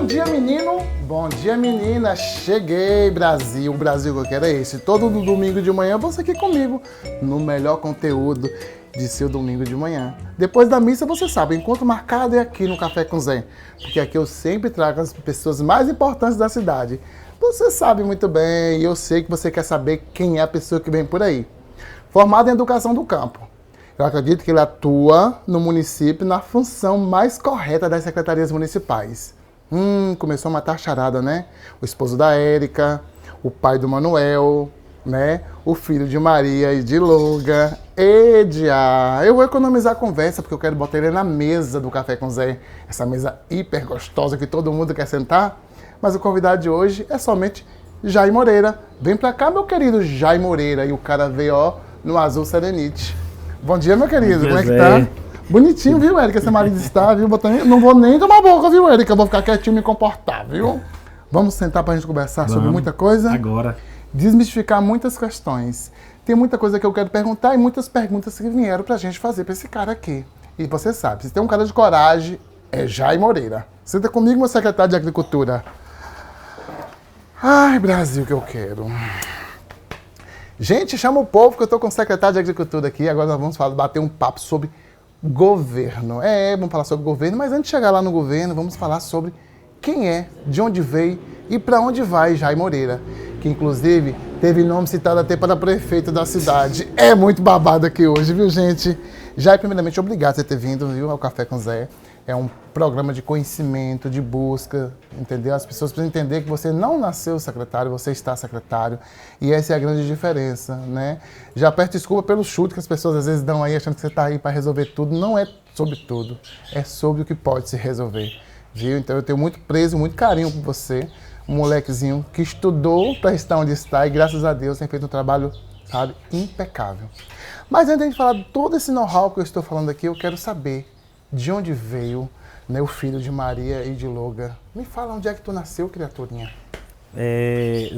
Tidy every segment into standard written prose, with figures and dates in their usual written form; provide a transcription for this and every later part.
Bom dia, menino. Bom dia, menina. Cheguei, Brasil. O Brasil que eu quero é esse. Todo domingo de manhã você aqui comigo no melhor conteúdo de seu domingo de manhã. Depois da missa, você sabe, o encontro marcado é aqui no Café com Zé. Porque aqui eu sempre trago as pessoas mais importantes da cidade. Você sabe muito bem e eu sei que você quer saber quem é a pessoa que vem por aí. Formado em Educação do Campo. Eu acredito que ele atua no município na função mais correta das secretarias municipais. Começou a matar a charada, né? O esposo da Érica, o pai do Manuel, né? O filho de Maria e de Loga. Eu vou economizar a conversa porque eu quero botar ele na mesa do Café com Zé. Essa mesa hiper gostosa que todo mundo quer sentar. Mas o convidado de hoje é somente Jai Moreira. Vem pra cá, meu querido Jai Moreira. E o cara veio, ó, no azul serenite. Bom dia, meu querido. Como é que tá? Bonitinho, viu, Érica? Esse marido está, viu? Não vou nem tomar boca, viu, Érica? Eu vou ficar quietinho e me comportar, viu? Vamos sentar pra gente conversar sobre muita coisa? Agora. Desmistificar muitas questões. Tem muita coisa que eu quero perguntar e muitas perguntas que vieram pra gente fazer pra esse cara aqui. E você sabe, se tem um cara de coragem, é Jai Moreira. Senta comigo, meu secretário de Agricultura. Ai, Brasil, que eu quero. Gente, chama o povo que eu tô com o secretário de Agricultura aqui. Agora nós vamos bater um papo sobre governo. Vamos falar sobre governo, mas antes de chegar lá no governo, vamos falar sobre quem é, de onde veio e para onde vai Jai Moreira, que inclusive teve nome citado até para prefeito da cidade. É muito babado aqui hoje, viu, gente? Jai, primeiramente, obrigado por você ter vindo, viu, ao Café com Zé. É um programa de conhecimento, de busca, entendeu? As pessoas precisam entender que você não nasceu secretário, você está secretário. E essa é a grande diferença, né? Já peço desculpa pelo chute que as pessoas às vezes dão aí, achando que você está aí para resolver tudo. Não é sobre tudo, é sobre o que pode se resolver, viu? Então eu tenho muito prezo, muito carinho por você. Um molequezinho que estudou para estar onde está e graças a Deus tem feito um trabalho, sabe, impecável. Mas antes de falar de todo esse know-how que eu estou falando aqui, eu quero saber de onde veio, né, o filho de Maria e de Loga. Me fala onde é que tu nasceu, criaturinha.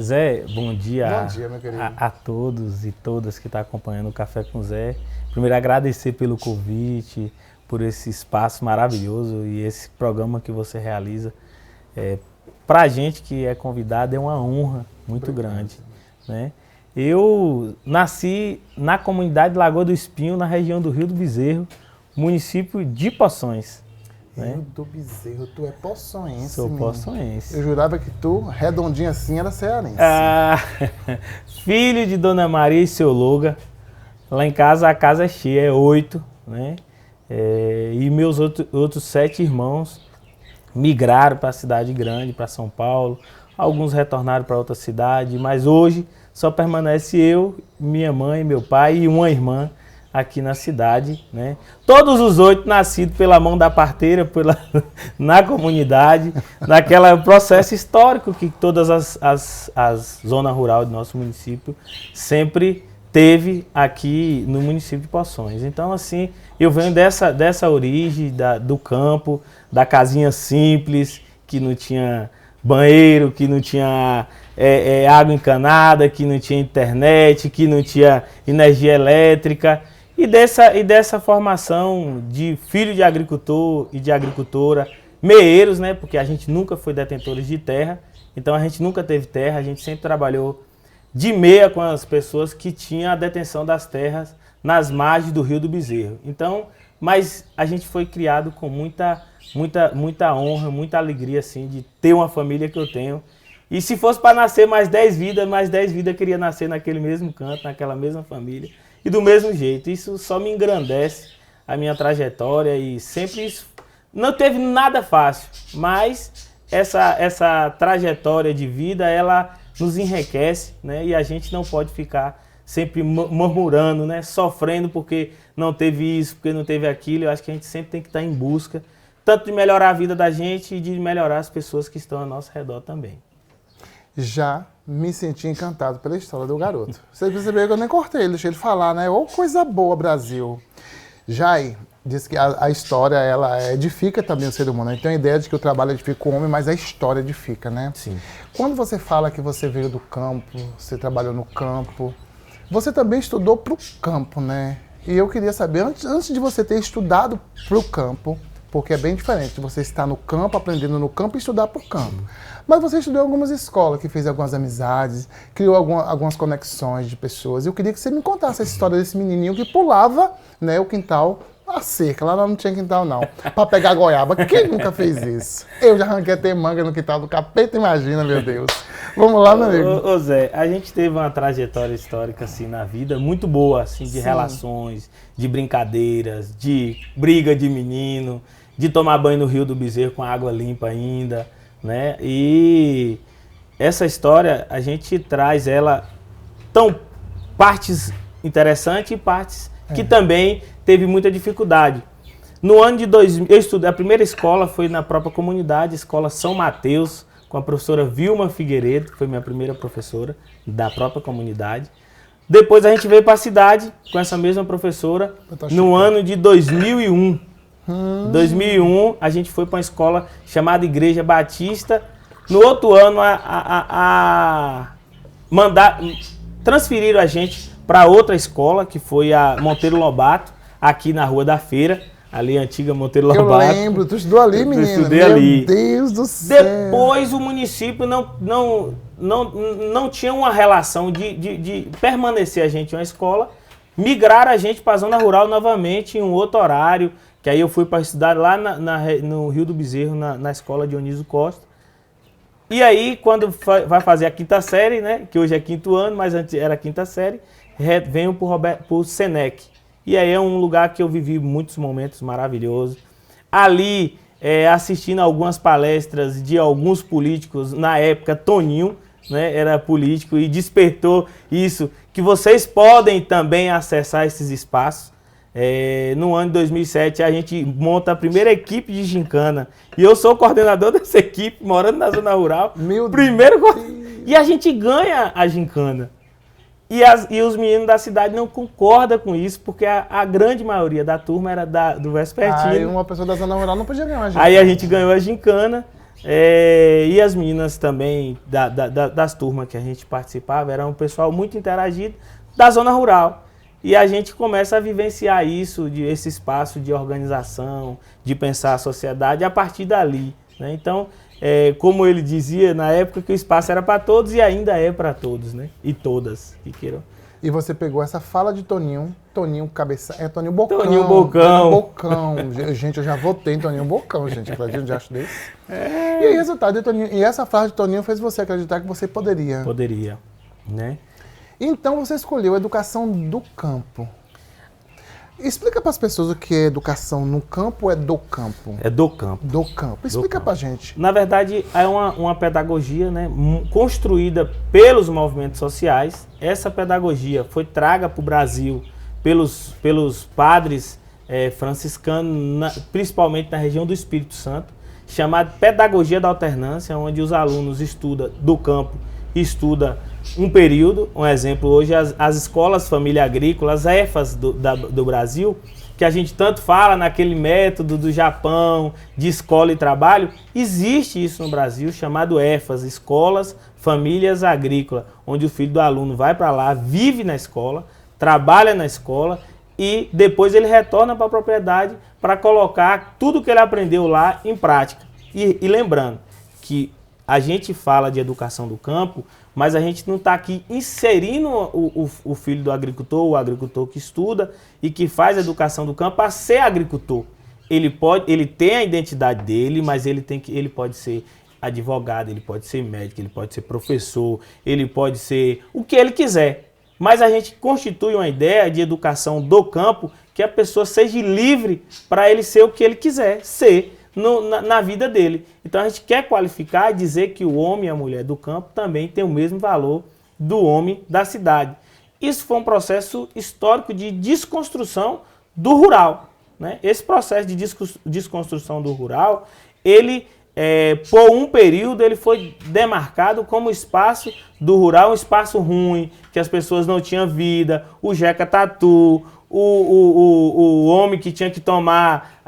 Zé, bom dia, meu querido. a todos e todas que estão acompanhando o Café com Zé. Primeiro, agradecer pelo convite, por esse espaço maravilhoso e esse programa que você realiza. Para a gente que é convidado, é uma honra muito grande, né? Eu nasci na comunidade Lagoa do Espinho, na região do Rio do Bezerro, município de Poções. Rio do Bezerro, tu é poçoense. Sou poçoense. Eu jurava que tu, redondinho assim, era cearense. Filho de Dona Maria e seu Loga. Lá em casa a casa é cheia, é 8, né? E meus outros 7 irmãos migraram para a cidade grande, para São Paulo. Alguns retornaram para outra cidade, mas hoje só permanece eu, minha mãe, meu pai e uma irmã aqui na cidade, né? Todos os 8 nascidos pela mão da parteira, na comunidade, naquele processo histórico que todas as zonas rurais do nosso município sempre teve aqui no município de Poções. Então, assim, eu venho dessa origem do campo, da casinha simples, que não tinha banheiro, que não tinha água encanada, que não tinha internet, que não tinha energia elétrica. E dessa formação de filho de agricultor e de agricultora, meeiros, né? Porque a gente nunca foi detentores de terra, então a gente nunca teve terra, a gente sempre trabalhou de meia com as pessoas que tinham a detenção das terras nas margens do Rio do Bezerro. Então, mas a gente foi criado com muita honra, muita alegria, assim, de ter uma família que eu tenho. E se fosse para nascer mais 10 vidas, eu queria nascer naquele mesmo canto, naquela mesma família. E do mesmo jeito, isso só me engrandece a minha trajetória e sempre isso não teve nada fácil, mas essa trajetória de vida, ela nos enriquece, né? E a gente não pode ficar sempre murmurando, né? Sofrendo porque não teve isso, porque não teve aquilo. Eu acho que a gente sempre tem que estar em busca, tanto de melhorar a vida da gente e de melhorar as pessoas que estão ao nosso redor também. Já me senti encantado pela história do garoto. Vocês perceberam que eu nem cortei ele, deixei ele falar, né? Ô, coisa boa, Brasil. Jai diz que a história, ela edifica também o ser humano. A gente tem a ideia de que o trabalho edifica o homem, mas a história edifica, né? Sim. Quando você fala que você veio do campo, você trabalhou no campo, você também estudou para o campo, né? E eu queria saber, antes de você ter estudado para o campo, porque é bem diferente de você estar no campo, aprendendo no campo e estudar por campo. Mas você estudou em algumas escolas, que fez algumas amizades, criou algumas conexões de pessoas. Eu queria que você me contasse a história desse menininho que pulava, né, o quintal, a cerca, lá não tinha quintal não, pra pegar goiaba. Quem nunca fez isso? Eu já arranquei até manga no quintal do capeta, imagina, meu Deus. Vamos lá, meu amigo. Ô Zé, a gente teve uma trajetória histórica assim na vida muito boa, assim, de Sim. relações, de brincadeiras, de briga de menino, de tomar banho no Rio do Bezerro com água limpa ainda, né? E essa história a gente traz ela tão partes interessantes e partes que também teve muita dificuldade. No ano de 2000, eu estudei, a primeira escola foi na própria comunidade, Escola São Mateus, com a professora Vilma Figueiredo, que foi minha primeira professora da própria comunidade. Depois a gente veio para a cidade com essa mesma professora no ano de 2001. 2001 a gente foi para uma escola chamada Igreja Batista. No outro ano transferiram a gente para outra escola, que foi a Monteiro Lobato, aqui na Rua da Feira, ali a antiga Monteiro Lobato. Eu lembro, tu estudou ali, menina. Eu estudei Meu ali. Deus do céu. Depois o município não tinha uma relação de permanecer a gente em uma escola, migraram a gente para a zona rural novamente em um outro horário, que aí eu fui para estudar lá no Rio do Bezerro, na escola Dionísio Costa. E aí, quando vai fazer a quinta série, né, que hoje é quinto ano, mas antes era quinta série, venho para o Senec. E aí é um lugar que eu vivi muitos momentos maravilhosos. Ali, assistindo algumas palestras de alguns políticos, na época Toninho, né, era político e despertou isso, que vocês podem também acessar esses espaços. No ano de 2007 a gente monta a primeira equipe de gincana e eu sou o coordenador dessa equipe, morando na zona rural. E a gente ganha a gincana. E os meninos da cidade não concordam com isso, porque a grande maioria da turma era do Vespertino. Aí uma pessoa da zona rural não podia ganhar a gincana. Aí a gente ganhou a gincana. E as meninas também das turmas que a gente participava eram um pessoal muito interagido da zona rural. E a gente começa a vivenciar isso, esse espaço de organização, de pensar a sociedade a partir dali, né? Então, como ele dizia na época, que o espaço era para todos e ainda é para todos, né? E todas que queiram. E você pegou essa fala de Toninho Cabeça... Toninho Bocão. Toninho Bocão. Bocão. Gente, eu já votei em Toninho Bocão, gente. Acredito de acho desse. E aí, resultado de Toninho... E essa frase de Toninho fez você acreditar que você poderia. Poderia, né? Então você escolheu educação do campo. Explica para as pessoas o que é educação no campo ou é do campo? É do campo. Do campo. Explica para a gente. Na verdade, é uma pedagogia, né, construída pelos movimentos sociais. Essa pedagogia foi traga para o Brasil pelos padres franciscanos, principalmente na região do Espírito Santo, chamada Pedagogia da Alternância, onde os alunos estudam do campo, estudam um período. Um exemplo, hoje as escolas família agrícola, as EFAs do Brasil, que a gente tanto fala naquele método do Japão, de escola e trabalho, existe isso no Brasil, chamado EFAs, Escolas Famílias Agrícolas, onde o filho do aluno vai para lá, vive na escola, trabalha na escola e depois ele retorna para a propriedade para colocar tudo que ele aprendeu lá em prática. E lembrando que a gente fala de educação do campo, mas a gente não está aqui inserindo o filho do agricultor, o agricultor que estuda e que faz a educação do campo a ser agricultor. Ele tem a identidade dele, mas ele pode ser advogado, ele pode ser médico, ele pode ser professor, ele pode ser o que ele quiser. Mas a gente constitui uma ideia de educação do campo que a pessoa seja livre para ele ser o que ele quiser ser na vida dele. Então a gente quer qualificar e dizer que o homem e a mulher do campo também tem o mesmo valor do homem da cidade. Isso foi um processo histórico de desconstrução do rural, né? Esse processo de desconstrução do rural, ele, por um período, ele foi demarcado como espaço do rural, um espaço ruim, que as pessoas não tinham vida, o Jeca Tatu, o homem que tinha que tomar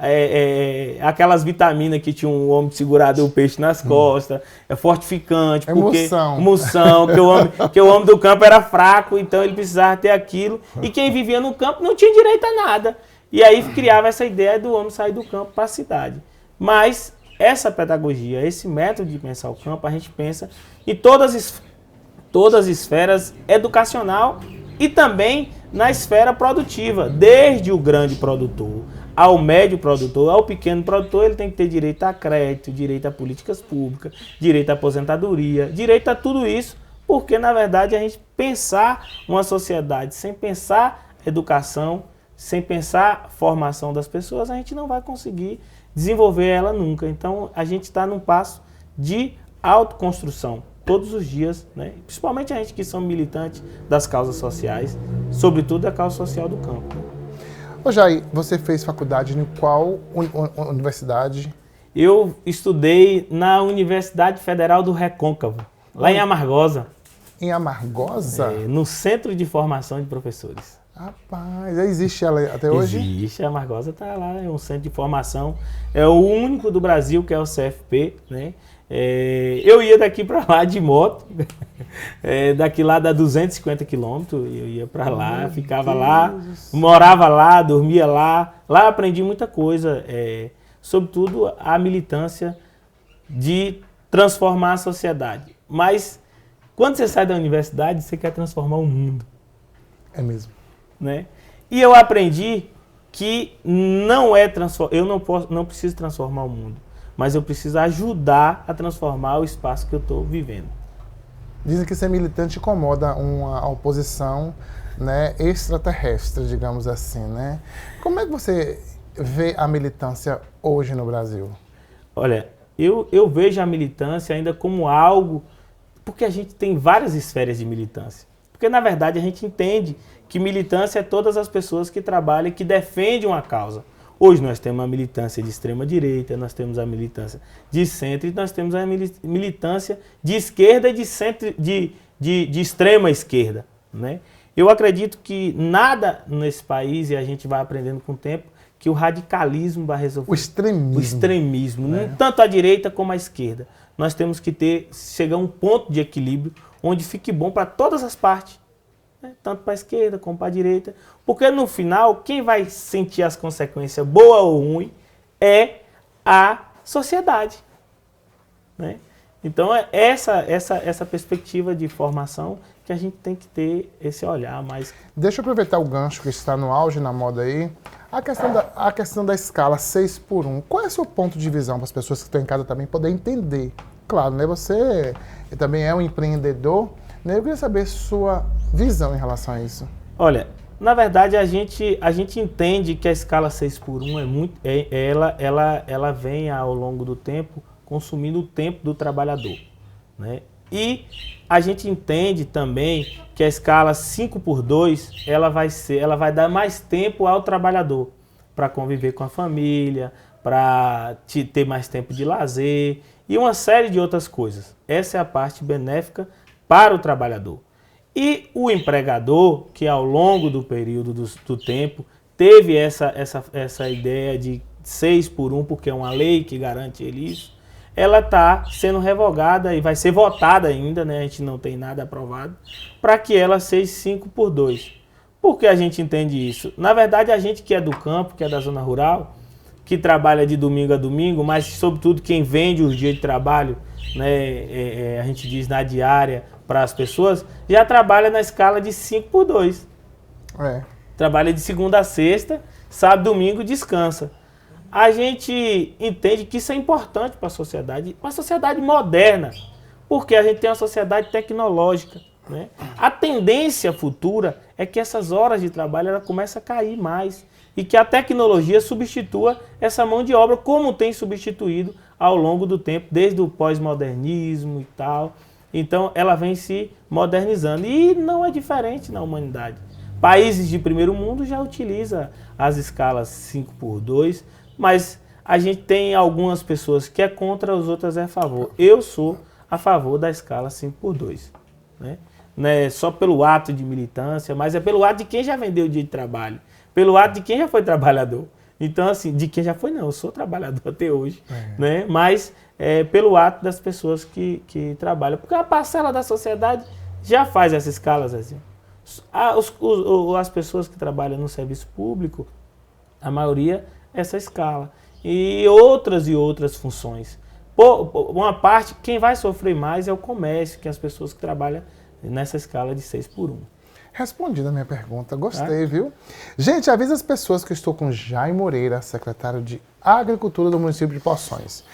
aquelas vitaminas que tinha um homem segurado o peixe nas costas, fortificante, moção, que o homem do campo era fraco, então ele precisava ter aquilo. E quem vivia no campo não tinha direito a nada. E aí criava essa ideia do homem sair do campo para a cidade. Mas essa pedagogia, esse método de pensar o campo, a gente pensa em todas as esferas educacional e também na esfera produtiva, desde o grande produtor ao médio produtor, ao pequeno produtor, ele tem que ter direito a crédito, direito a políticas públicas, direito à aposentadoria, direito a tudo isso, porque na verdade a gente pensar uma sociedade sem pensar educação, sem pensar formação das pessoas, a gente não vai conseguir desenvolver ela nunca. Então a gente está num passo de autoconstrução todos os dias, né? Principalmente a gente que são militantes das causas sociais, sobretudo da causa social do campo. Ô Jair, você fez faculdade em qual universidade? Eu estudei na Universidade Federal do Recôncavo, lá em Amargosa. Em Amargosa? No Centro de Formação de Professores. Rapaz, existe ela até hoje? Existe, a Amargosa está lá, é um centro de formação. É o único do Brasil que é o CFP, né? Eu ia daqui para lá de moto, daqui lá dá 250 quilômetros, eu ia para lá, ficava lá, morava lá, dormia lá. Lá aprendi muita coisa, sobretudo a militância de transformar a sociedade. Mas quando você sai da universidade, você quer transformar o mundo. É mesmo. Né? E eu aprendi que eu não preciso transformar o mundo, mas eu preciso ajudar a transformar o espaço que eu estou vivendo. Dizem que ser militante incomoda uma oposição, né, extraterrestre, digamos assim, né? Como é que você vê a militância hoje no Brasil? Olha, eu vejo a militância ainda como algo, porque a gente tem várias esferas de militância. Porque, na verdade, a gente entende que militância é todas as pessoas que trabalham e que defendem uma causa. Hoje nós temos a militância de extrema-direita, nós temos a militância de centro e nós temos a militância de esquerda e de, centro, de extrema-esquerda. Né? Eu acredito que nada nesse país, e a gente vai aprendendo com o tempo, que o radicalismo vai resolver. O extremismo. O extremismo, tanto a direita como a esquerda. Nós temos que chegar a um ponto de equilíbrio onde fique bom para todas as partes, né? Tanto para a esquerda como para a direita, porque no final quem vai sentir as consequências boas ou ruins é a sociedade, né? Então é essa perspectiva de formação que a gente tem que ter esse olhar mais. Deixa eu aproveitar o gancho que está no auge na moda aí. A questão da escala 6x1. Qual é o seu ponto de visão para as pessoas que estão em casa também poderem entender? Claro, né? Você também é um empreendedor, né? Eu queria saber sua visão em relação a isso. Olha, na verdade a gente entende que a escala 6x1 ela vem ao longo do tempo consumindo o tempo do trabalhador, né? E a gente entende também que a escala 5x2 ela vai dar mais tempo ao trabalhador para conviver com a família, para ter mais tempo de lazer e uma série de outras coisas. Essa é a parte benéfica para o trabalhador. E o empregador, que ao longo do período do tempo teve essa ideia de 6x1, porque é uma lei que garante ele isso, ela está sendo revogada e vai ser votada ainda, né? A gente não tem nada aprovado, para que ela seja 5x2. Por que a gente entende isso? Na verdade, a gente que é do campo, que é da zona rural, que trabalha de domingo a domingo, mas sobretudo quem vende os dias de trabalho, né? A gente diz na diária para as pessoas, já trabalha na escala de 5x2. Trabalha de segunda a sexta, sábado, domingo, descansa. A gente entende que isso é importante para a sociedade, uma sociedade moderna, porque a gente tem uma sociedade tecnológica, né? A tendência futura é que essas horas de trabalho ela comece a cair mais e que a tecnologia substitua essa mão de obra, como tem substituído ao longo do tempo, desde o pós-modernismo e tal. Então ela vem se modernizando e não é diferente na humanidade. Países de primeiro mundo já utilizam as escalas 5x2, mas a gente tem algumas pessoas que é contra, as outras é a favor. Eu sou a favor da escala 5x2. Né? Não é só pelo ato de militância, mas é pelo ato de quem já vendeu o dia de trabalho, pelo ato de quem já foi trabalhador. Então, assim, de quem já foi não, eu sou trabalhador até hoje, né? Mas pelo ato das pessoas que trabalham. Porque a parcela da sociedade já faz essa escala, assim. As pessoas que trabalham no serviço público, A maioria essa escala. E outras funções. Por uma parte, quem vai sofrer mais é o comércio, que é as pessoas que trabalham nessa escala de 6x1. Respondida a minha pergunta, gostei, viu? Gente, avisa as pessoas que eu estou com Jaime Moreira, secretário de Agricultura do município de Poções.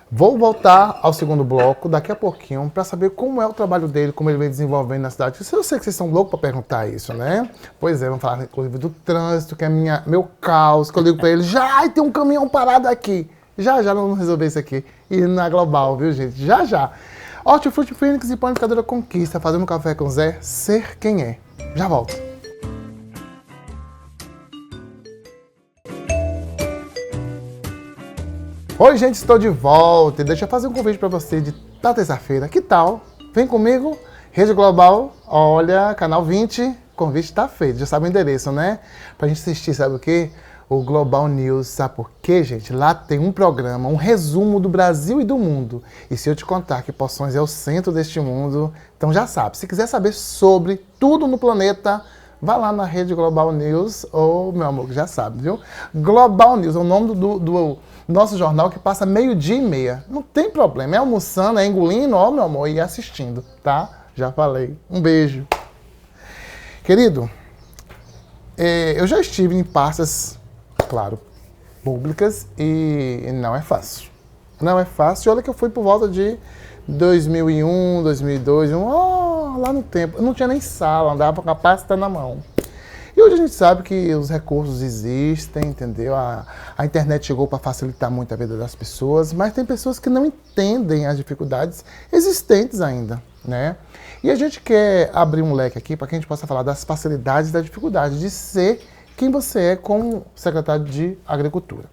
Vou voltar ao segundo bloco daqui a pouquinho para saber como é o trabalho dele, como ele vem desenvolvendo na cidade. Eu sei que vocês são loucos para perguntar isso, né? Pois é, vamos falar inclusive do trânsito, que é meu caos, que eu ligo para ele, já tem um caminhão parado aqui. Já vamos resolver isso aqui. E na Global, viu, gente? Já. Hortifruti Phoenix e Panificadora Conquista, fazendo café com Zé, ser quem é. Já volto. Oi, gente, estou de volta e deixa eu fazer um convite para você para terça-feira. Que tal? Vem comigo, Rede Global, olha, canal 20, convite está feito, já sabe o endereço, né? Pra gente assistir, sabe o quê? O Global News, sabe por quê, gente? Lá tem um programa, um resumo do Brasil e do mundo. E se eu te contar que Poções é o centro deste mundo, então já sabe. Se quiser saber sobre tudo no planeta, vá lá na Rede Global News, ou, meu amor, já sabe, viu? Global News é o nome do nosso jornal que passa 12:30. Não tem problema, é almoçando, é engolindo, ó, meu amor, e assistindo, tá? Já falei. Um beijo. Querido, eu já estive em pastas, claro, públicas e não é fácil. Não é fácil. Olha que eu fui por volta de 2001, 2002, lá no tempo. Eu não tinha nem sala, andava com a pasta na mão. E hoje a gente sabe que os recursos existem, entendeu? A internet chegou para facilitar muito a vida das pessoas, mas tem pessoas que não entendem as dificuldades existentes ainda, né? E a gente quer abrir um leque aqui para que a gente possa falar das facilidades e da dificuldade de ser quem você é como secretário de Agricultura.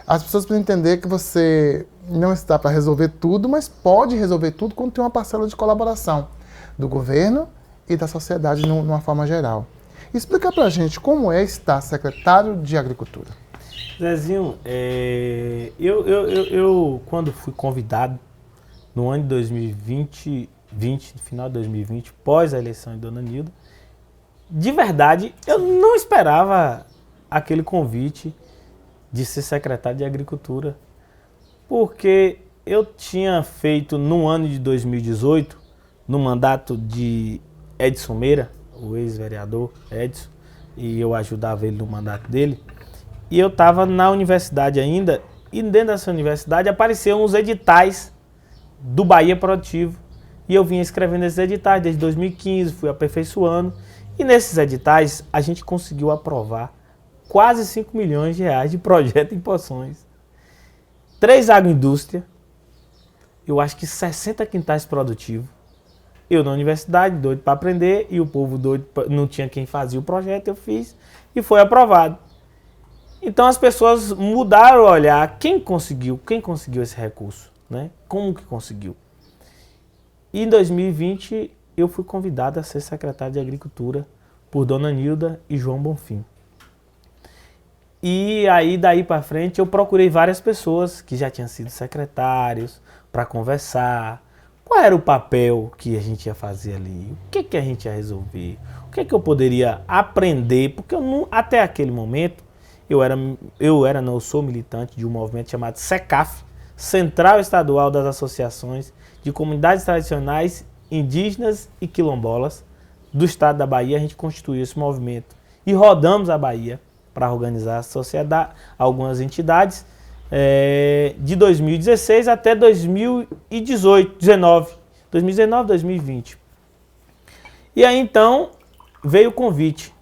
As pessoas precisam entender que você não está para resolver tudo, mas pode resolver tudo quando tem uma parcela de colaboração do governo e da sociedade de uma forma geral. Explica pra gente como é estar secretário de Agricultura. Zezinho, eu quando fui convidado no ano de 2020, no final de 2020, pós a eleição de Dona Nilda, de verdade, eu não esperava aquele convite de ser secretário de Agricultura, porque eu tinha feito no ano de 2018, no mandato de Edson Meira, o ex-vereador Edson, e eu ajudava ele no mandato dele, e eu estava na universidade ainda, e dentro dessa universidade apareceram os editais do Bahia Produtivo, e eu vinha escrevendo esses editais desde 2015, fui aperfeiçoando, e nesses editais a gente conseguiu aprovar quase 5 milhões de reais de projeto em Poções. 3 agroindústria, eu acho que 60 quintais produtivos. Eu na universidade, doido para aprender, e o povo doido, não tinha quem fazia o projeto, eu fiz e foi aprovado. Então as pessoas mudaram o olhar, quem conseguiu esse recurso, né? Como que conseguiu? E em 2020 eu fui convidado a ser secretário de Agricultura por Dona Nilda e João Bonfim. E aí daí para frente eu procurei várias pessoas que já tinham sido secretários para conversar. Qual era o papel que a gente ia fazer ali? O que a gente ia resolver? O que eu poderia aprender? Porque eu não, até aquele momento, eu sou militante de um movimento chamado SECAF, Central Estadual das Associações de Comunidades Tradicionais Indígenas e Quilombolas do estado da Bahia. A gente constituiu esse movimento e rodamos a Bahia para organizar a sociedade, algumas entidades, de 2016 até 2019, 2020. E aí então veio o convite,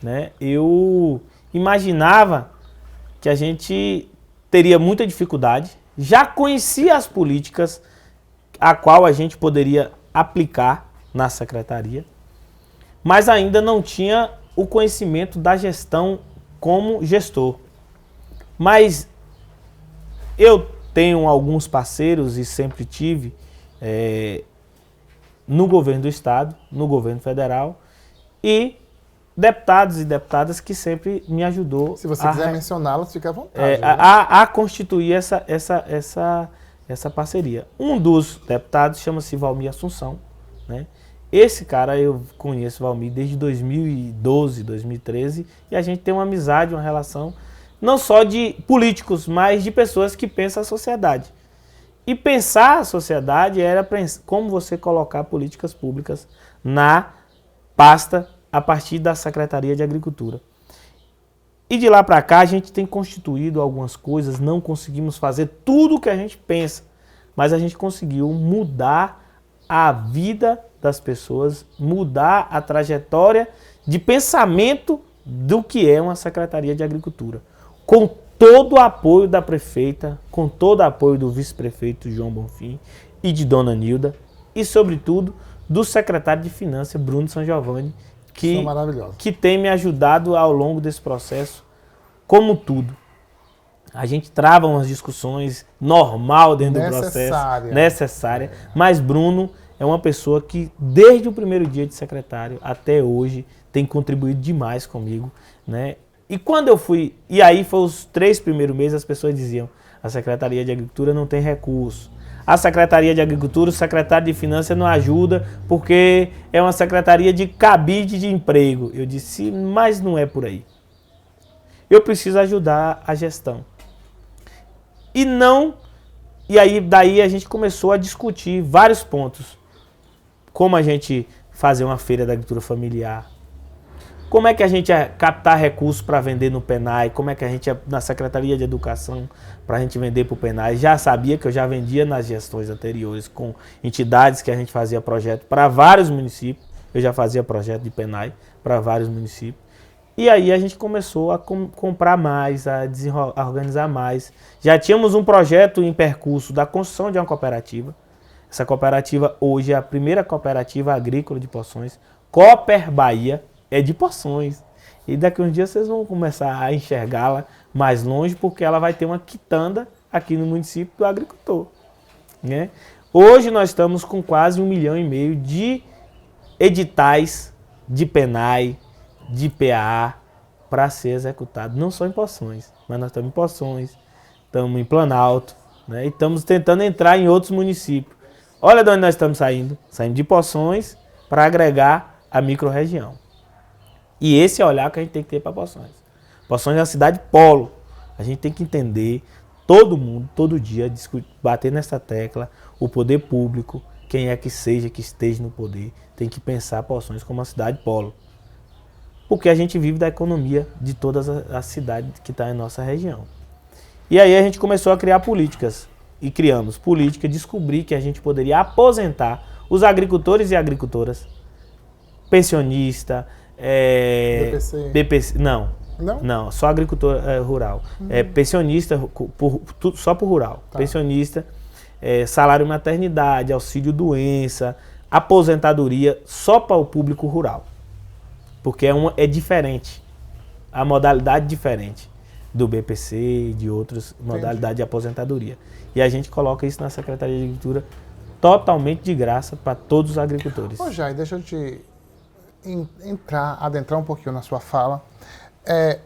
né? Eu imaginava que a gente teria muita dificuldade, já conhecia as políticas a qual a gente poderia aplicar na secretaria, mas ainda não tinha o conhecimento da gestão como gestor. Mas eu tenho alguns parceiros e sempre tive no governo do estado, no governo federal e deputados e deputadas que sempre me ajudou. Se você quiser mencioná-los, fique à vontade. A constituir essa parceria. Um dos deputados chama-se Valmir Assunção, né? Esse cara, eu conheço o Valmir desde 2012, 2013, e a gente tem uma amizade, uma relação, não só de políticos, mas de pessoas que pensam a sociedade. E pensar a sociedade era como você colocar políticas públicas na pasta a partir da Secretaria de Agricultura. E de lá para cá a gente tem constituído algumas coisas, não conseguimos fazer tudo o que a gente pensa, mas a gente conseguiu mudar a vida das pessoas, mudar a trajetória de pensamento do que é uma Secretaria de Agricultura. Com todo o apoio da prefeita, com todo o apoio do vice-prefeito João Bonfim e de Dona Nilda, e sobretudo do secretário de Finanças, Bruno Sangiovanni, que tem me ajudado ao longo desse processo, como tudo. A gente trava umas discussões normal dentro do processo, necessária, mas Bruno é uma pessoa que, desde o primeiro dia de secretário até hoje, tem contribuído demais comigo, né? E quando eu fui, e aí foi os 3 primeiros meses, as pessoas diziam, a Secretaria de Agricultura não tem recurso. A Secretaria de Agricultura, o secretário de Finanças não ajuda porque é uma secretaria de cabide de emprego. Eu disse, mas não é por aí. Eu preciso ajudar a gestão. E aí daí a gente começou a discutir vários pontos. Como a gente fazer uma feira da agricultura familiar. Como é que a gente ia captar recursos para vender no PENAI? Como é que a gente ia na Secretaria de Educação para a gente vender para o PENAI? Já sabia que eu já vendia nas gestões anteriores com entidades que a gente fazia projeto para vários municípios. Eu já fazia projeto de PENAI para vários municípios. E aí a gente começou a comprar mais, a organizar mais. Já tínhamos um projeto em percurso da construção de uma cooperativa. Essa cooperativa hoje é a primeira cooperativa agrícola de Poções, Cooper Bahia. É de Poções. E daqui a uns dias vocês vão começar a enxergá-la mais longe, porque ela vai ter uma quitanda aqui no município do agricultor. Né? Hoje nós estamos com quase 1,5 milhão de editais de PENAI, de PAA, para ser executado. Não só em Poções, mas nós estamos em Poções, estamos em Planalto, né? E estamos tentando entrar em outros municípios. Olha de onde nós estamos saindo. Saindo de Poções para agregar a microrregião. E esse é o olhar que a gente tem que ter para Poções. Poções é uma cidade polo. A gente tem que entender, todo mundo, todo dia, bater nessa tecla, o poder público, quem é que seja que esteja no poder, tem que pensar Poções como uma cidade polo. Porque a gente vive da economia de todas as cidades que estão em nossa região. E aí a gente começou a criar políticas. E criamos política, descobri que a gente poderia aposentar os agricultores e agricultoras, pensionista, BPC, não, só agricultor rural. Pensionista, só por rural. Tá. Pensionista, salário maternidade, auxílio doença, aposentadoria, só para o público rural. Porque é diferente, a modalidade diferente do BPC e de outras modalidades de aposentadoria. E a gente coloca isso na Secretaria de Agricultura totalmente de graça para todos os agricultores. Ô Jair, deixa eu te adentrar um pouquinho na sua fala.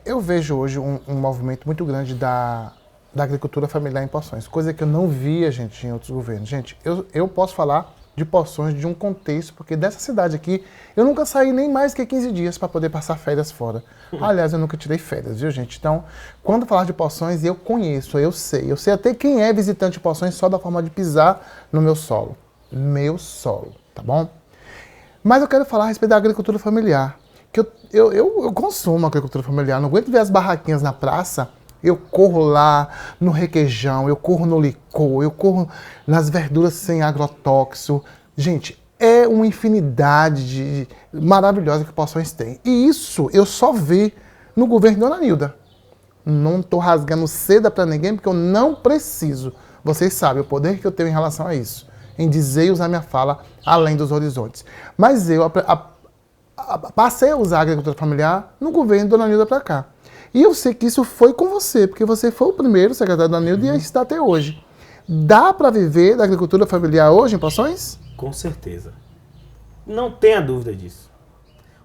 Eu vejo hoje um movimento muito grande da agricultura familiar em Poções, coisa que eu não via, gente, em outros governos. Gente, eu posso falar de Poções de um contexto, porque dessa cidade aqui, eu nunca saí nem mais que 15 dias para poder passar férias fora. Aliás, eu nunca tirei férias, viu, gente? Então, quando falar de Poções, eu conheço, eu sei até quem é visitante de Poções só da forma de pisar no meu solo, tá bom? Mas eu quero falar a respeito da agricultura familiar. Que eu consumo agricultura familiar. Não aguento ver as barraquinhas na praça. Eu corro lá no requeijão, eu corro no licor, eu corro nas verduras sem agrotóxico. Gente, é uma infinidade maravilhosa que Poções tem. E isso eu só vi no governo de Dona Nilda. Não estou rasgando seda para ninguém, porque eu não preciso. Vocês sabem o poder que eu tenho em relação a isso. Em dizer e usar minha fala além dos horizontes. Mas eu passei a usar a agricultura familiar no governo de Dona Nilda para cá. E eu sei que isso foi com você, porque você foi o primeiro secretário da Dona Nilda e está até hoje. Dá para viver da agricultura familiar hoje em Poções? Com certeza. Não tenha dúvida disso.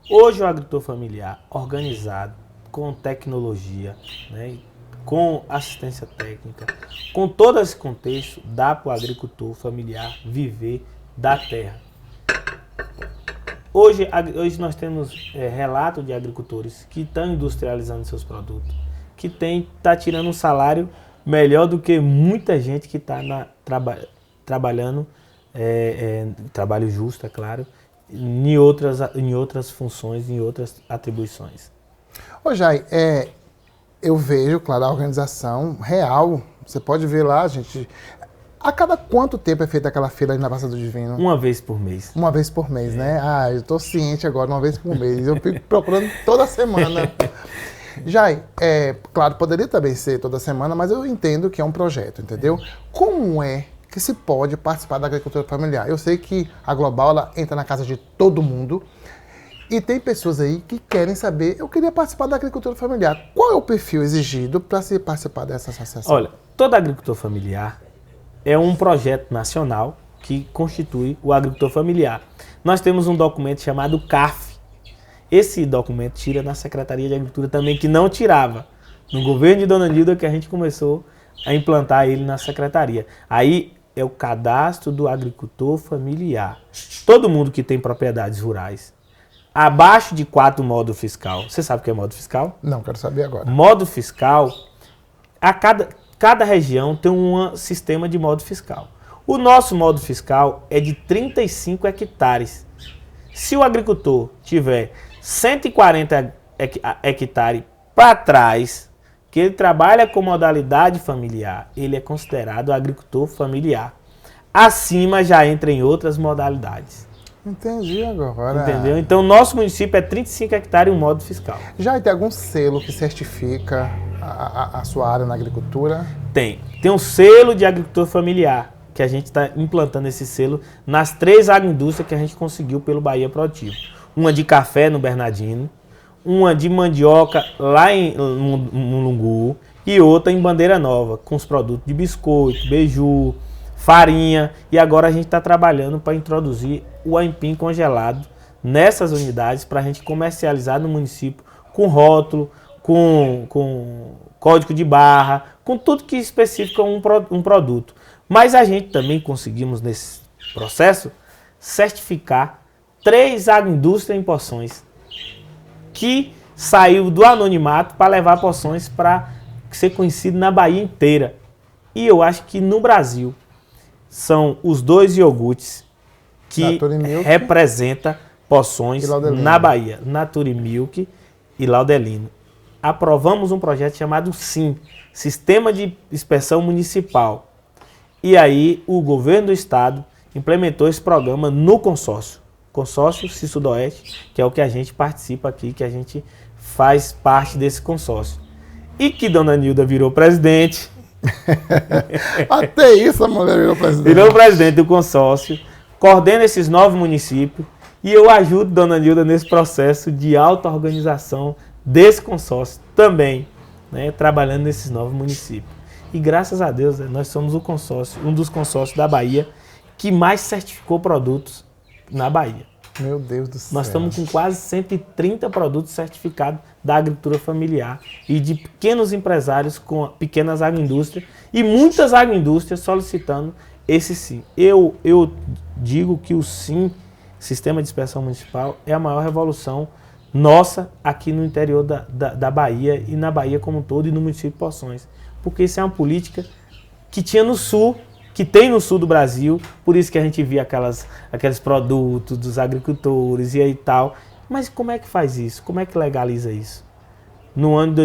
Hoje o agricultor familiar, organizado, com tecnologia, né, com assistência técnica, com todo esse contexto, dá para o agricultor familiar viver da terra. Hoje nós temos relato de agricultores que estão industrializando seus produtos, que tá tirando um salário melhor do que muita gente que está trabalhando, trabalho justo, é claro, em outras funções, em outras atribuições. Ô Jai, eu vejo, claro, a organização real, você pode ver lá, gente, a cada quanto tempo é feita aquela feira ali na Praça do Divino? Uma vez por mês. Uma vez por mês, né? Ah, eu tô ciente agora, uma vez por mês. Eu fico procurando toda semana. Jai, claro, poderia também ser toda semana, mas eu entendo que é um projeto, entendeu? Como é que se pode participar da agricultura familiar? Eu sei que a Global, ela entra na casa de todo mundo e tem pessoas aí que querem saber, eu queria participar da agricultura familiar. Qual é o perfil exigido para se participar dessa associação? Olha, todo agricultor familiar é um projeto nacional que constitui o agricultor familiar. Nós temos um documento chamado CARF. Esse documento tira na Secretaria de Agricultura também, que não tirava. No governo de Dona Nilda que a gente começou a implantar ele na Secretaria. Aí é o cadastro do agricultor familiar. Todo mundo que tem propriedades rurais, abaixo de 4 modo fiscal. Você sabe o que é modo fiscal? Não, quero saber agora. Modo fiscal, cada região tem um sistema de modo fiscal. O nosso modo fiscal é de 35 hectares. Se o agricultor tiver 140 hectares para trás, que ele trabalha com modalidade familiar, ele é considerado agricultor familiar. Acima já entra em outras modalidades. Entendi agora. Entendeu? Então, nosso município é 35 hectares em um modo fiscal. Já tem algum selo que certifica a sua área na agricultura? Tem um selo de agricultor familiar, que a gente está implantando esse selo nas 3 agroindústrias que a gente conseguiu pelo Bahia Produtivo. Uma de café no Bernardino, uma de mandioca lá em Mulungu e outra em Bandeira Nova, com os produtos de biscoito, beiju, farinha. E agora a gente está trabalhando para introduzir o aipim congelado nessas unidades para a gente comercializar no município com rótulo, com código de barra, com tudo que especifica um produto. Mas a gente também conseguimos nesse processo certificar 3 agroindústrias em Poções, que saiu do anonimato para levar Poções para ser conhecido na Bahia inteira. E eu acho que no Brasil são os 2 iogurtes que representam Poções na Bahia, Nature Milk e Laudelino. Aprovamos um projeto chamado SIM, Sistema de Inspeção Municipal. E aí o governo do estado implementou esse programa no consórcio Cis-Sudoeste, que é o que a gente participa aqui, que a gente faz parte desse consórcio. E que Dona Nilda virou presidente. Até isso a mulher virou presidente. Virou presidente do consórcio, coordena esses 9 municípios e eu ajudo Dona Nilda nesse processo de auto-organização desse consórcio também, né, trabalhando nesses 9 municípios. E graças a Deus, nós somos um dos consórcios da Bahia que mais certificou produtos na Bahia. Meu Deus do céu. Nós estamos com quase 130 produtos certificados da agricultura familiar e de pequenos empresários com pequenas agroindústrias e muitas agroindústrias solicitando esse SIM. Eu digo que o SIM, Sistema de Inspeção Municipal, é a maior revolução nossa aqui no interior da Bahia e na Bahia como um todo e no município de Poções. Porque isso é uma política que tinha no sul, que tem no sul do Brasil, por isso que a gente via aqueles produtos dos agricultores e aí tal. Mas como é que faz isso? Como é que legaliza isso? No ano de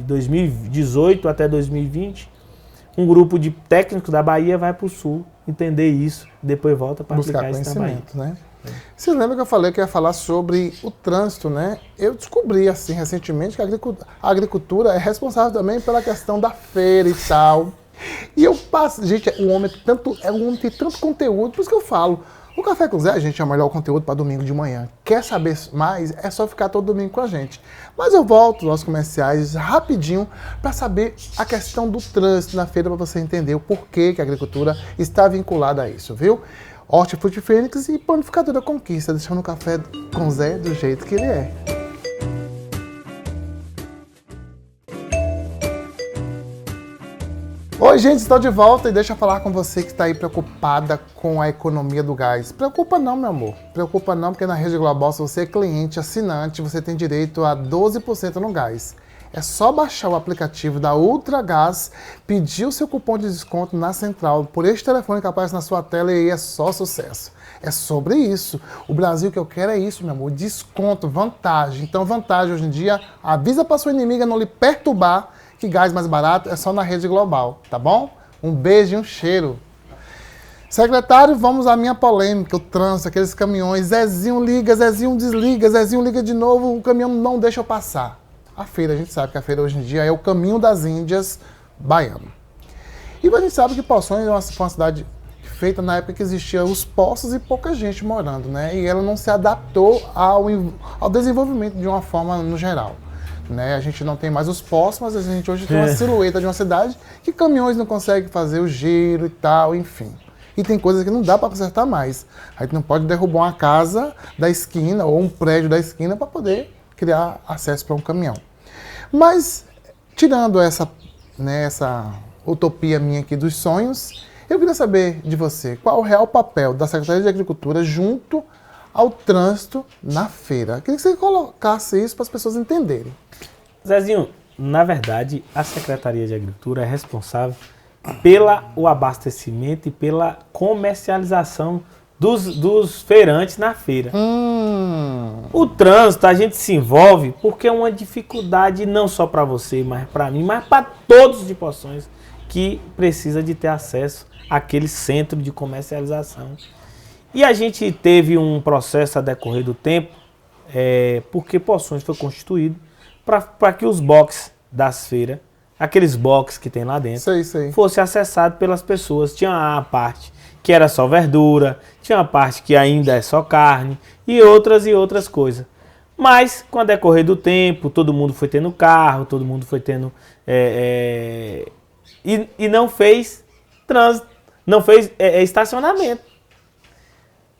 2018 até 2020, um grupo de técnicos da Bahia vai para o sul entender isso, depois volta para aplicar isso na Bahia. Né? Você lembra que eu falei que ia falar sobre o trânsito, né? Eu descobri, assim, recentemente que a agricultura é responsável também pela questão da feira e tal. E eu passo, gente, o homem tem tanto conteúdo, por isso que eu falo. O Café com Zé, gente, é o melhor conteúdo para domingo de manhã. Quer saber mais? É só ficar todo domingo com a gente. Mas eu volto aos comerciais rapidinho para saber a questão do trânsito na feira, para você entender o porquê que a agricultura está vinculada a isso, viu? Hortifruti Fênix e Panificadora Conquista, deixando o Café com Zé do jeito que ele é. Oi, gente, estou de volta e deixa eu falar com você que está aí preocupada com a economia do gás. Preocupa não, meu amor. Preocupa não, porque na Rede Global, se você é cliente, assinante, você tem direito a 12% no gás. É só baixar o aplicativo da Ultragás, pedir o seu cupom de desconto na central, por este telefone que aparece na sua tela, e aí é só sucesso. É sobre isso. O Brasil que eu quero é isso, meu amor. Desconto, vantagem. Então, vantagem hoje em dia, avisa para sua inimiga não lhe perturbar, que gás mais barato é só na Rede Global, tá bom? Um beijo e um cheiro. Secretário, vamos à minha polêmica, o trânsito, aqueles caminhões, Zezinho liga, Zezinho desliga, Zezinho liga de novo, o caminhão não deixa eu passar. A feira, a gente sabe que a feira hoje em dia é o caminho das Índias baiano. E a gente sabe que Poções é uma cidade feita na época que existiam os poços e pouca gente morando, né? E ela não se adaptou ao desenvolvimento de uma forma no geral. Né? A gente não tem mais os poços, mas a gente hoje tem uma silhueta de uma cidade que caminhões não conseguem fazer o giro e tal, enfim. E tem coisas que não dá para consertar mais. A gente não pode derrubar uma casa da esquina ou um prédio da esquina para poder criar acesso para um caminhão. Mas, tirando essa utopia minha aqui dos sonhos, eu queria saber de você, qual o real papel da Secretaria de Agricultura junto ao trânsito na feira. Eu queria que você colocasse isso para as pessoas entenderem. Zezinho, na verdade, a Secretaria de Agricultura é responsável pelo abastecimento e pela comercialização dos feirantes na feira. O trânsito, a gente se envolve porque é uma dificuldade não só para você, mas para mim, mas para todos de Poções que precisa de ter acesso àquele centro de comercialização. E a gente teve um processo a decorrer do tempo, porque Poções foi constituído para que os boxes das feiras, aqueles boxes que tem lá dentro, fosse acessado pelas pessoas. Tinha a parte que era só verdura, tinha uma parte que ainda é só carne e outras coisas. Mas, com o decorrer do tempo, todo mundo foi tendo carro, todo mundo foi tendo... E não fez trânsito, não fez estacionamento.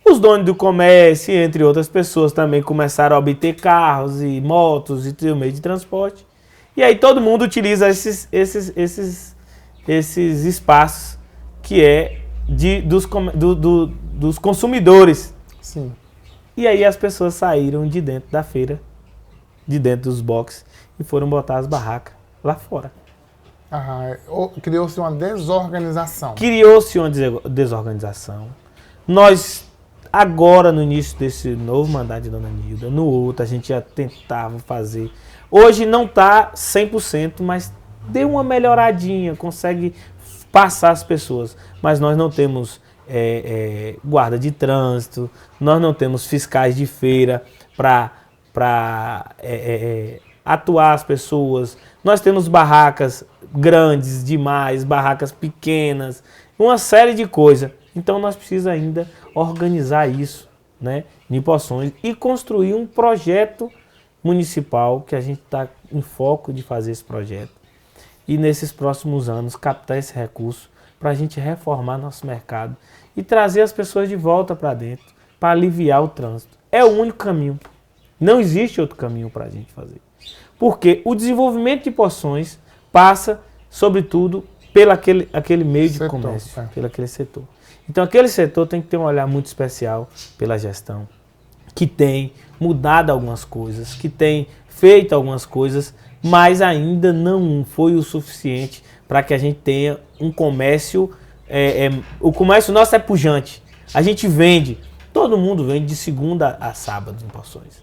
Os donos do comércio, entre outras pessoas, também começaram a obter carros e motos e o meio de transporte. E aí todo mundo utiliza esses espaços que é dos consumidores. Sim. E aí as pessoas saíram de dentro da feira, de dentro dos boxes, e foram botar as barracas lá fora. Criou-se uma desorganização. Criou-se uma desorganização. Nós, agora no início desse novo mandato de Dona Nilda, no outro a gente já tentava fazer. Hoje não está 100%, mas deu uma melhoradinha, consegue passar as pessoas. Mas nós não temos guarda de trânsito, nós não temos fiscais de feira para atuar as pessoas. Nós temos barracas grandes demais, barracas pequenas, uma série de coisas. Então nós precisamos ainda organizar isso, né, em Poções e construir um projeto municipal, que a gente está em foco de fazer esse projeto. E nesses próximos anos captar esse recurso para a gente reformar nosso mercado e trazer as pessoas de volta para dentro, para aliviar o trânsito. É o único caminho. Não existe outro caminho para a gente fazer. Porque o desenvolvimento de Poções passa, sobretudo, pelo aquele meio de comércio, pelo aquele setor. Então aquele setor tem que ter um olhar muito especial pela gestão, que tem mudado algumas coisas, que tem feito algumas coisas, mas ainda não foi o suficiente para que a gente tenha um comércio. O comércio nosso é pujante. A gente vende, todo mundo vende de segunda a sábado em Poções.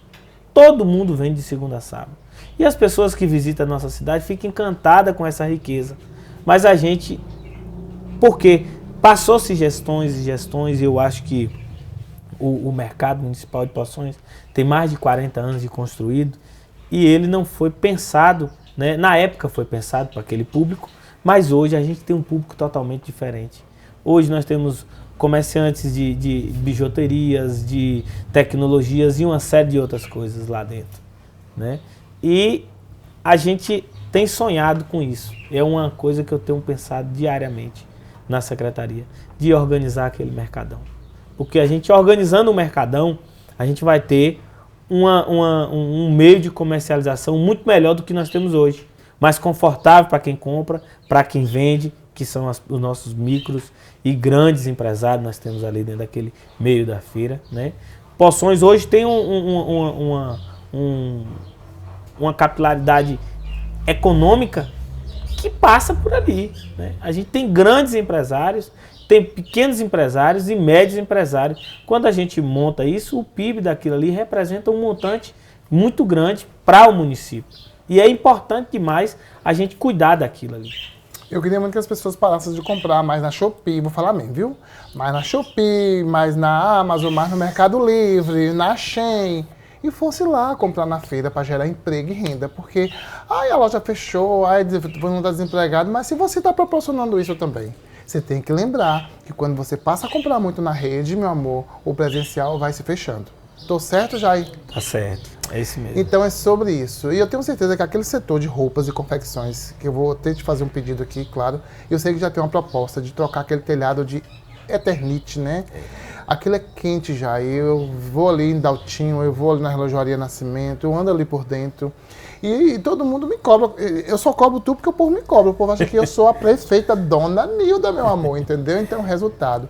Todo mundo vende de segunda a sábado. E as pessoas que visitam a nossa cidade ficam encantadas com essa riqueza. Mas a gente, porque passou-se gestões e gestões, e eu acho que o mercado municipal de Poções tem mais de 40 anos de construído, e ele não foi pensado, né? Na época foi pensado para aquele público, mas hoje a gente tem um público totalmente diferente. Hoje nós temos comerciantes de bijuterias, de tecnologias e uma série de outras coisas lá dentro, né? E a gente tem sonhado com isso. É uma coisa que eu tenho pensado diariamente na secretaria, de organizar aquele mercadão. Porque a gente organizando o mercadão, a gente vai ter um meio de comercialização muito melhor do que nós temos hoje. Mais confortável para quem compra, para quem vende, que são os nossos micros e grandes empresários, nós temos ali dentro daquele meio da feira, né? Poções hoje tem uma capilaridade econômica que passa por ali, né? A gente tem grandes empresários, tem pequenos empresários e médios empresários. Quando a gente monta isso, o PIB daquilo ali representa um montante muito grande para o município. E é importante demais a gente cuidar daquilo ali. Eu queria muito que as pessoas parassem de comprar mais na Shopee, vou falar mesmo, viu? Mais na Shopee, mais na Amazon, mais no Mercado Livre, na Shein. E fosse lá comprar na feira para gerar emprego e renda. Porque, a loja fechou, você não está desempregado, mas se você está proporcionando isso também, você tem que lembrar que quando você passa a comprar muito na rede, meu amor, o presencial vai se fechando. Tô certo, Jair? Tá certo, é isso mesmo. Então é sobre isso. E eu tenho certeza que aquele setor de roupas e confecções, que eu vou ter de fazer um pedido aqui, claro, eu sei que já tem uma proposta de trocar aquele telhado de Eternite, né? Aquilo é quente já. Eu vou ali em Daltinho, eu vou ali na Relojoaria Nascimento, eu ando ali por dentro. E todo mundo me cobra. Eu só cobro tu porque o povo me cobra. O povo acha que eu sou a prefeita Dona Nilda, meu amor, entendeu? Então, resultado.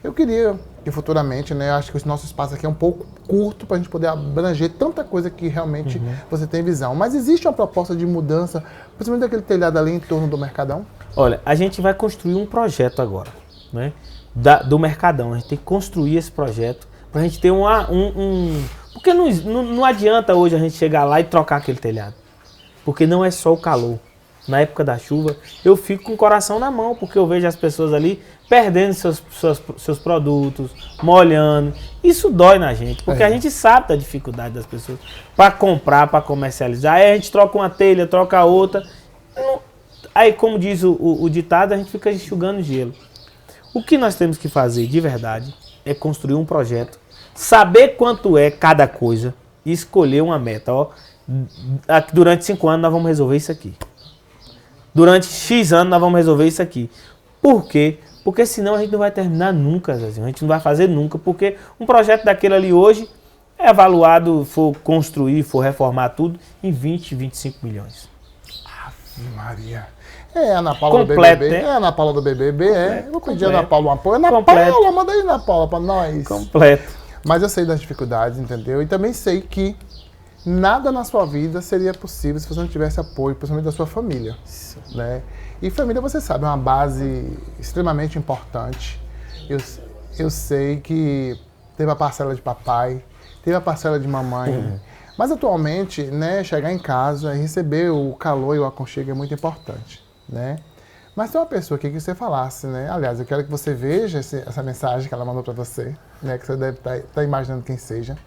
Eu queria que futuramente, né, acho que o nosso espaço aqui é um pouco curto para a gente poder abranger tanta coisa que realmente você tem visão. Mas existe uma proposta de mudança, principalmente daquele telhado ali em torno do Mercadão? Olha, a gente vai construir um projeto agora, né, do Mercadão. A gente tem que construir esse projeto para a gente ter porque não adianta hoje a gente chegar lá e trocar aquele telhado. Porque não é só o calor. Na época da chuva, eu fico com o coração na mão, porque eu vejo as pessoas ali perdendo seus produtos, molhando. Isso dói na gente, porque a gente sabe da dificuldade das pessoas para comprar, para comercializar. Aí a gente troca uma telha, troca a outra. Aí, como diz o ditado, a gente fica enxugando gelo. O que nós temos que fazer de verdade é construir um projeto, saber quanto é cada coisa e escolher uma meta. Ó, durante 5 anos nós vamos resolver isso aqui. Durante X anos nós vamos resolver isso aqui. Por quê? Porque senão a gente não vai terminar nunca, Zezinho. A gente não vai fazer nunca. Porque um projeto daquele ali hoje é avaliado, for construir, for reformar tudo, em 20, 25 milhões. Ave Maria. É a Ana Paula Completo, do BBB. né? É a Ana Paula do BBB, é. Eu vou pedir a Ana Completo. Paula um apoio. Ana Completo. Paula, manda aí, Ana Paula, pra nós. Completo. Mas eu sei das dificuldades, entendeu? E também sei que nada na sua vida seria possível se você não tivesse apoio, principalmente da sua família, né? E família, você sabe, é uma base extremamente importante. Eu sei que teve a parcela de papai, teve a parcela de mamãe, mas atualmente, né, chegar em casa e receber o calor e o aconchego é muito importante, né? Mas tem uma pessoa aqui que você falasse, né? Aliás, eu quero que você veja essa mensagem que ela mandou para você, né? Que você deve estar imaginando quem seja.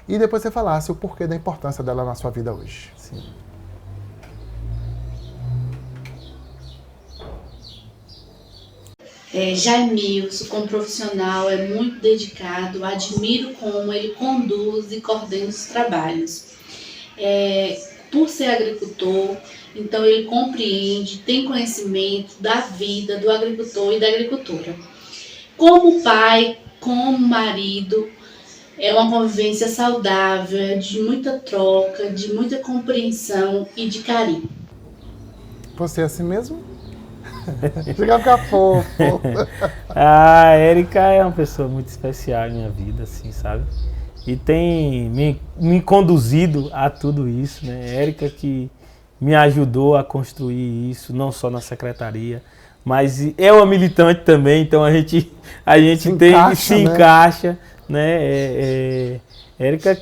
E depois você falasse o porquê da importância dela na sua vida hoje. Sim. Jaimilson, como profissional, é muito dedicado, admiro como ele conduz e coordena os trabalhos. Por ser agricultor, então ele compreende, tem conhecimento da vida do agricultor e da agricultura. Como pai, como marido, é uma convivência saudável, de muita troca, de muita compreensão e de carinho. Você é assim mesmo? Chega a ficar fofo. A Érica é uma pessoa muito especial em minha vida, assim, sabe? E tem me conduzido a tudo isso, né? Érica que me ajudou a construir isso, não só na secretaria, mas é uma militante também, então a gente se encaixa, né? Érica,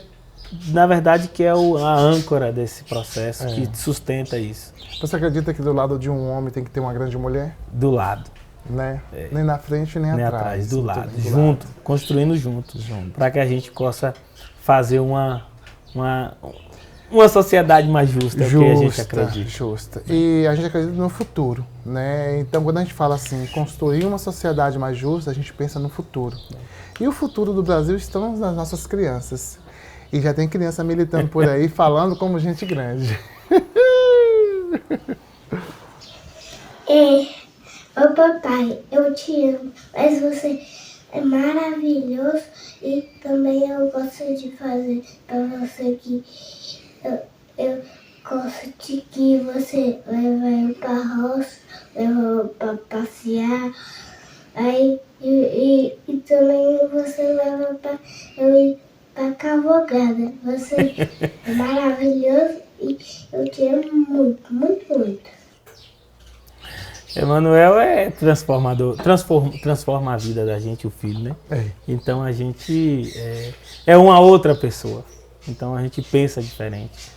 na verdade, que é a âncora desse processo, que sustenta isso. Você acredita que do lado de um homem tem que ter uma grande mulher? Do lado. Né? Nem na frente, nem atrás. Do lado. Junto, construindo juntos. Para que a gente possa fazer uma sociedade mais justa, que a gente acredita. Justa. E a gente acredita no futuro, né? Então, quando a gente fala assim, construir uma sociedade mais justa, a gente pensa no futuro. E o futuro do Brasil estão nas nossas crianças. E já tem criança militando por aí, falando como gente grande. Ô papai, eu te amo, mas você é maravilhoso e também eu gosto de fazer pra você que gosto que você leva eu pra roça, leva eu pra passear. Aí, e também você leva eu ir pra cavalgada. Você é maravilhoso e eu te amo muito, muito, muito. Emanuel é transformador, transforma a vida da gente, o filho, né? Então a gente é uma outra pessoa. Então a gente pensa diferente.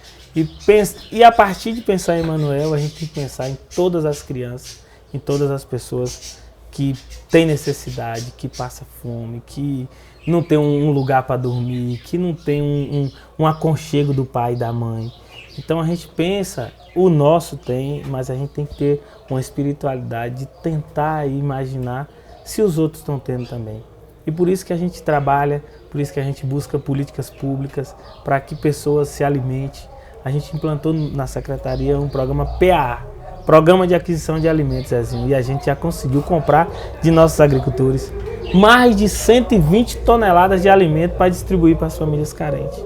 E a partir de pensar em Emanuel, a gente tem que pensar em todas as crianças, em todas as pessoas que têm necessidade, que passam fome, que não tem um lugar para dormir, que não tem um aconchego do pai e da mãe. Então a gente pensa, o nosso tem, mas a gente tem que ter uma espiritualidade de tentar imaginar se os outros estão tendo também. E por isso que a gente trabalha, por isso que a gente busca políticas públicas para que pessoas se alimentem. A gente implantou na secretaria um programa PAA, Programa de Aquisição de Alimentos, Zezinho, e a gente já conseguiu comprar de nossos agricultores mais de 120 toneladas de alimento para distribuir para as famílias carentes.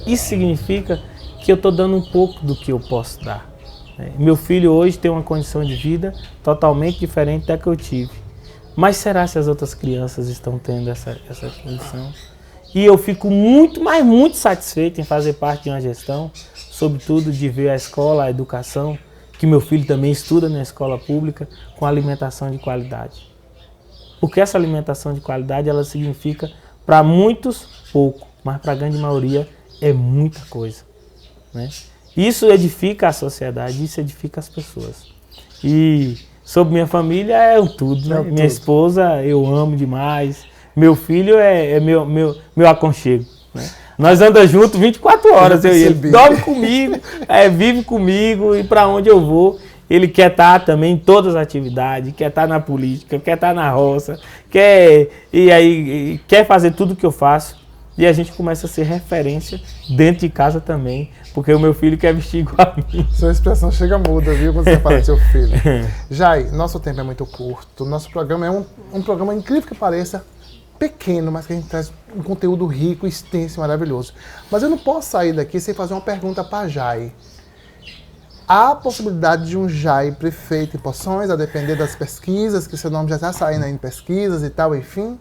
Isso significa que eu estou dando um pouco do que eu posso dar. Meu filho hoje tem uma condição de vida totalmente diferente da que eu tive. Mas será se as outras crianças estão tendo essa condição? E eu fico muito, mas muito satisfeito em fazer parte de uma gestão, sobretudo de ver a escola, a educação, que meu filho também estuda na escola pública, com alimentação de qualidade. Porque essa alimentação de qualidade, ela significa para muitos pouco, mas para a grande maioria é muita coisa, né? Isso edifica a sociedade, isso edifica as pessoas. E sobre minha família é um tudo, né? Minha esposa eu amo demais, meu filho é meu aconchego, né? Nós andamos juntos 24 horas, eu e ele. Dorme comigo, vive comigo e para onde eu vou, ele quer estar também em todas as atividades, quer estar na política, quer estar na roça, quer fazer tudo que eu faço. E a gente começa a ser referência dentro de casa também, porque o meu filho quer vestir igual a mim. Sua expressão chega muda, viu, quando você fala do seu filho. Jai, nosso tempo é muito curto, nosso programa é um programa incrível que pareça, pequeno, mas que a gente traz um conteúdo rico, extenso e maravilhoso. Mas eu não posso sair daqui sem fazer uma pergunta para Jai. Há a possibilidade de um Jai prefeito em Poções, a depender das pesquisas, que seu nome já está saindo aí em pesquisas e tal, enfim?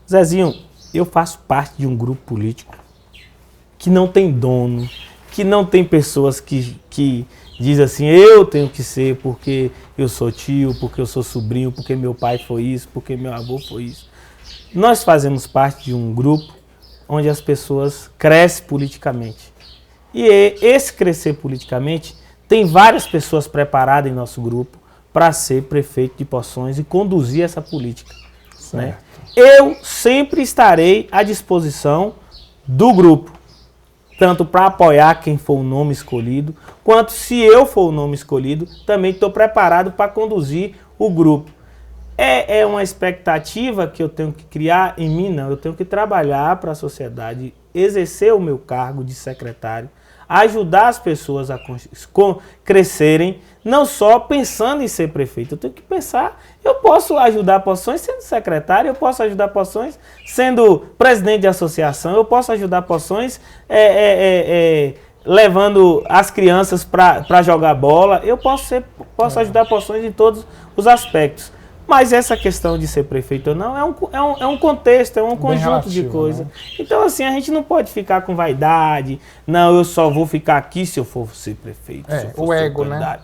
Zezinho, eu faço parte de um grupo político que não tem dono, que não tem pessoas que dizem assim, eu tenho que ser porque eu sou tio, porque eu sou sobrinho, porque meu pai foi isso, porque meu avô foi isso. Nós fazemos parte de um grupo onde as pessoas crescem politicamente. E esse crescer politicamente tem várias pessoas preparadas em nosso grupo para ser prefeito de Poções e conduzir essa política, né? Eu sempre estarei à disposição do grupo, tanto para apoiar quem for o nome escolhido, quanto se eu for o nome escolhido, também estou preparado para conduzir o grupo. É uma expectativa que eu tenho que criar em mim? Não, eu tenho que trabalhar para a sociedade, exercer o meu cargo de secretário, ajudar as pessoas a crescerem, não só pensando em ser prefeito. Eu tenho que pensar, eu posso ajudar Poções sendo secretário, eu posso ajudar Poções sendo presidente de associação, eu posso ajudar Poções levando as crianças para jogar bola, eu posso ajudar Poções em todos os aspectos. Mas essa questão de ser prefeito ou não é um contexto, é um conjunto de coisas. Né? Então, assim, a gente não pode ficar com vaidade. Não, eu só vou ficar aqui se eu for ser prefeito. Se eu for o ego, né?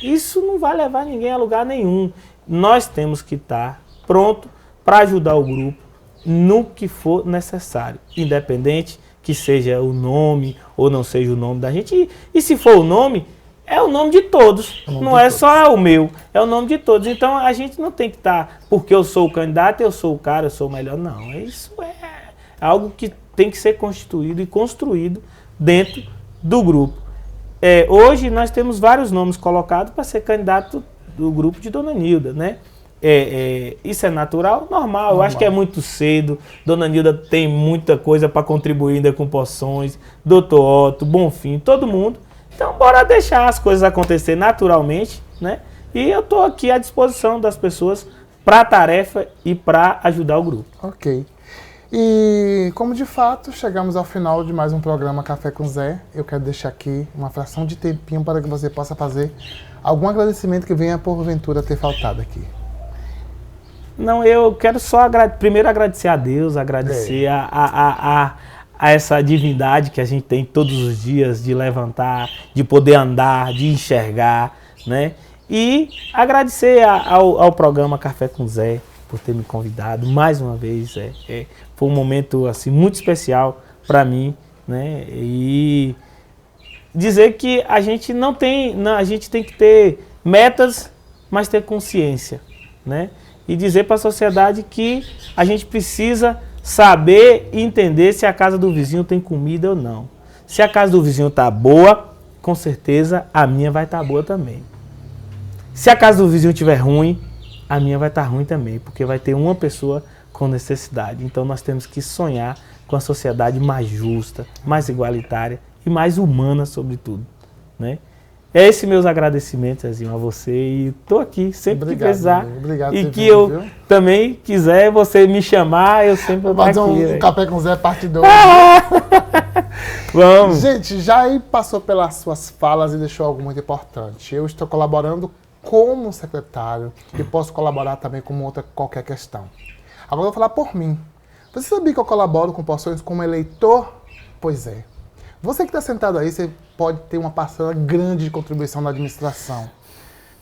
Isso não vai levar ninguém a lugar nenhum. Nós temos que estar pronto para ajudar o grupo no que for necessário. Independente que seja o nome ou não seja o nome da gente. E se for o nome... é o nome de todos, não é só o meu, é o nome de todos. Então a gente não tem que estar, porque eu sou o candidato, eu sou o cara, eu sou o melhor. Não, isso é algo que tem que ser constituído e construído dentro do grupo. Hoje nós temos vários nomes colocados para ser candidato do grupo de Dona Nilda, né? Isso é natural? Normal. Eu acho que é muito cedo. Dona Nilda tem muita coisa para contribuir ainda com Poções, Doutor Otto, Bonfim, todo mundo. Então, bora deixar as coisas acontecer naturalmente, né? E eu estou aqui à disposição das pessoas para a tarefa e para ajudar o grupo. Ok. E como de fato chegamos ao final de mais um programa Café com Zé, eu quero deixar aqui uma fração de tempinho para que você possa fazer algum agradecimento que venha porventura ter faltado aqui. Não, eu quero só primeiro agradecer a Deus, agradecer a essa divindade que a gente tem todos os dias de levantar, de poder andar, de enxergar, né? E agradecer ao programa Café com Zé por ter me convidado mais uma vez. Foi um momento assim muito especial para mim, né? E dizer que a gente a gente tem que ter metas, mas ter consciência, né? E dizer para a sociedade que a gente precisa saber e entender se a casa do vizinho tem comida ou não. Se a casa do vizinho está boa, com certeza a minha vai estar boa também. Se a casa do vizinho estiver ruim, a minha vai estar ruim também, porque vai ter uma pessoa com necessidade. Então nós temos que sonhar com a sociedade mais justa, mais igualitária e mais humana, sobretudo, né? Esses meus agradecimentos, Zezinho, a você, e estou aqui sempre que precisar. Obrigado, e que eu também quiser você me chamar, eu sempre vou estar aqui. Um Café com Zé parte 2. Vamos. Gente, Jair passou pelas suas falas e deixou algo muito importante. Eu estou colaborando como secretário e posso colaborar também com qualquer questão. Agora eu vou falar por mim. Você sabia que eu colaboro com porções como eleitor? Pois é. Você que está sentado aí, você pode ter uma parcela grande de contribuição na administração.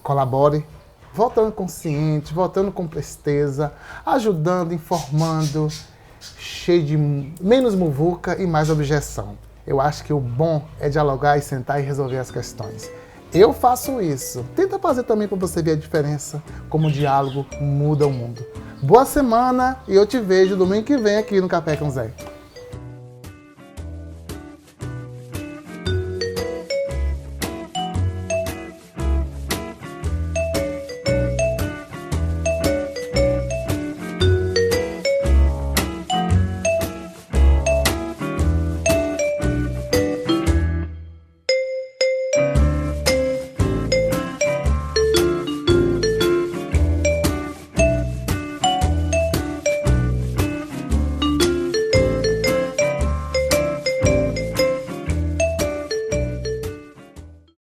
Colabore, votando consciente, votando com presteza, ajudando, informando, cheio de menos muvuca e mais objeção. Eu acho que o bom é dialogar e sentar e resolver as questões. Eu faço isso. Tenta fazer também para você ver a diferença, como o diálogo muda o mundo. Boa semana e eu te vejo domingo que vem aqui no Café com Zé.